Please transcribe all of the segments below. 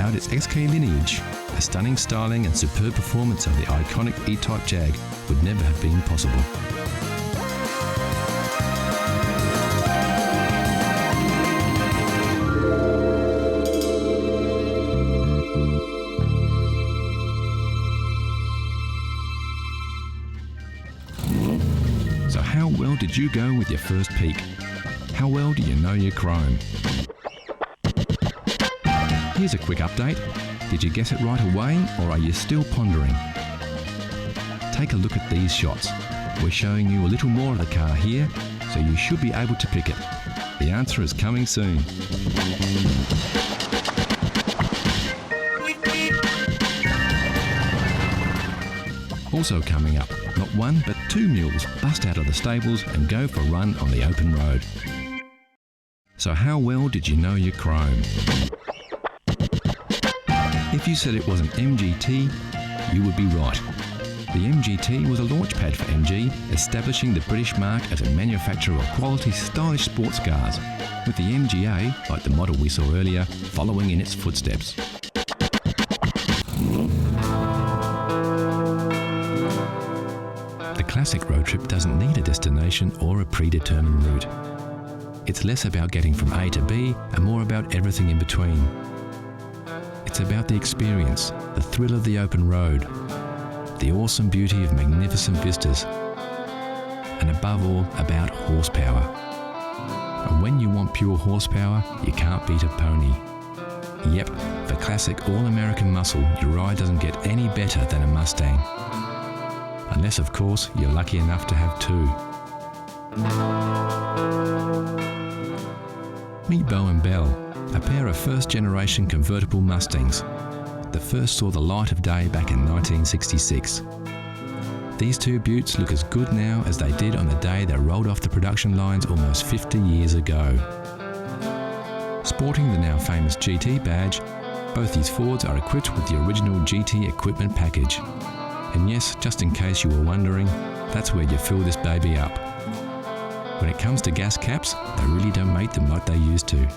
without its XK lineage, the stunning styling and superb performance of the iconic E-Type Jag would never have been possible. So how well did you go with your first peek? How well do you know your chrome? Here's a quick update. Did you guess it right away, or are you still pondering? Take a look at these shots. We're showing you a little more of the car here, so you should be able to pick it. The answer is coming soon. Also coming up, not one but two mules bust out of the stables and go for a run on the open road. So how well did you know your chrome? If you said it was an MGT, you would be right. The MGT was a launchpad for MG, establishing the British mark as a manufacturer of quality, stylish sports cars, with the MGA, like the model we saw earlier, following in its footsteps. The classic road trip doesn't need a destination or a predetermined route. It's less about getting from A to B and more about everything in between. It's about the experience, the thrill of the open road, the awesome beauty of magnificent vistas, and above all, about horsepower. And when you want pure horsepower, you can't beat a pony. Yep, for classic all-American muscle, your ride doesn't get any better than a Mustang. Unless, of course, you're lucky enough to have two. Meet Bo and Belle, a pair of first-generation convertible Mustangs that first saw the light of day back in 1966. These two beauts look as good now as they did on the day they rolled off the production lines almost 50 years ago. Sporting the now famous GT badge, both these Fords are equipped with the original GT equipment package. And yes, just in case you were wondering, that's where you fill this baby up. When it comes to gas caps, they really don't make them like they used to.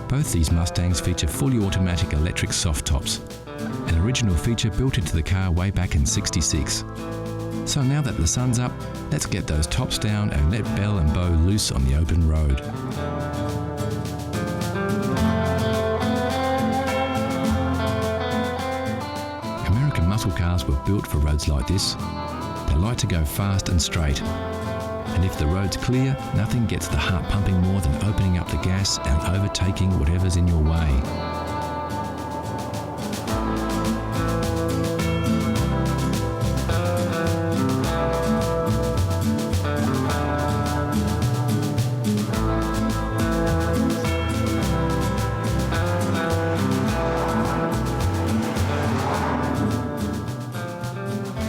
Both these Mustangs feature fully automatic electric soft tops, an original feature built into the car way back in '66. So now that the sun's up, let's get those tops down and let Belle and Bo loose on the open road. American muscle cars were built for roads like this. They like to go fast and straight. And if the road's clear, nothing gets the heart pumping more than opening up the gas and overtaking whatever's in your way.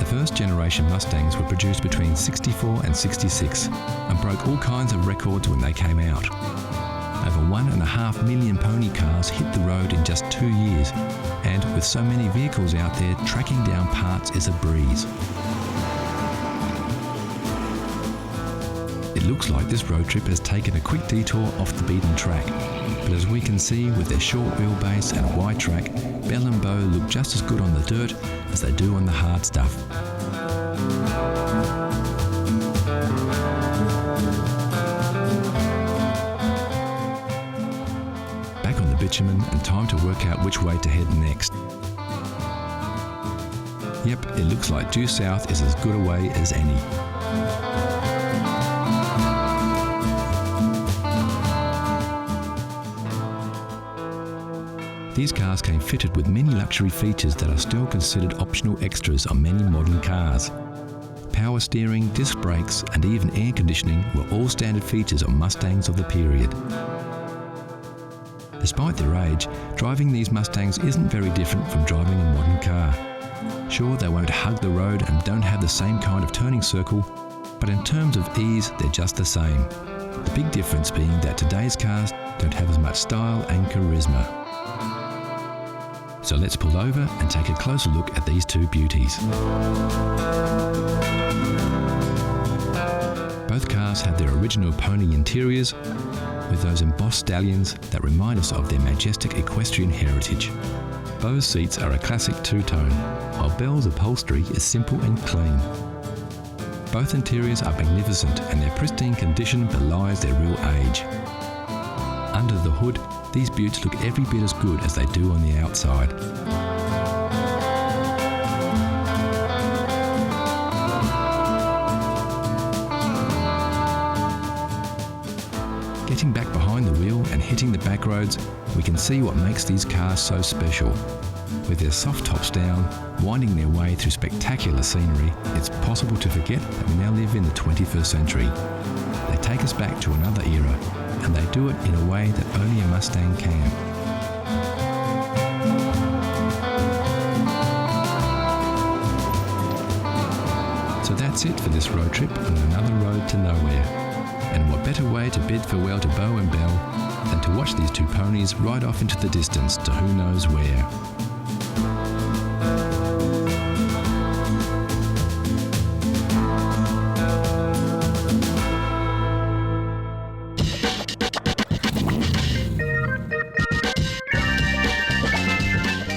First-generation Mustangs were produced between '64 and '66 and broke all kinds of records when they came out. Over 1.5 million pony cars hit the road in just 2 years, and with so many vehicles out there, tracking down parts is a breeze. It looks like this road trip has taken a quick detour off the beaten track, but as we can see with their short wheelbase and wide track, Belle and Bo look just as good on the dirt as they do on the hard stuff. Back on the bitumen and time to work out which way to head next. Yep, it looks like due south is as good a way as any. These cars came fitted with many luxury features that are still considered optional extras on many modern cars. Power steering, disc brakes, and even air conditioning were all standard features on Mustangs of the period. Despite their age, driving these Mustangs isn't very different from driving a modern car. Sure, they won't hug the road and don't have the same kind of turning circle, but in terms of ease, they're just the same. The big difference being that today's cars don't have as much style and charisma. So let's pull over and take a closer look at these two beauties. Both cars have their original pony interiors with those embossed stallions that remind us of their majestic equestrian heritage. Bose seats are a classic two-tone, while Bell's upholstery is simple and clean. Both interiors are magnificent and their pristine condition belies their real age. Under the hood, these beauts look every bit as good as they do on the outside. Getting back behind the wheel and hitting the back roads, we can see what makes these cars so special. With their soft tops down, winding their way through spectacular scenery, it's possible to forget that we now live in the 21st century. They take us back to another era, and they do it in a way that only a Mustang can. So that's it for this road trip on another road to nowhere. And what better way to bid farewell to Beau and Belle than to watch these two ponies ride off into the distance to who knows where.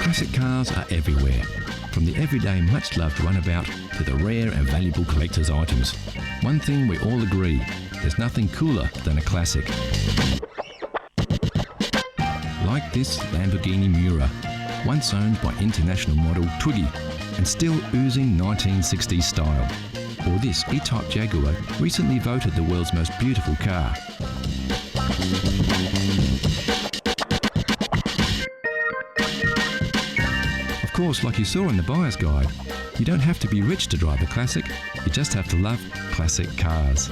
Classic cars are everywhere, from the everyday much-loved runabout to the rare and valuable collector's items. One thing we all agree, there's nothing cooler than a classic. Like this Lamborghini Miura, once owned by international model Twiggy and still oozing 1960s style. Or this E-Type Jaguar, recently voted the world's most beautiful car. Of course, like you saw in the buyer's guide, you don't have to be rich to drive a classic, you just have to love classic cars.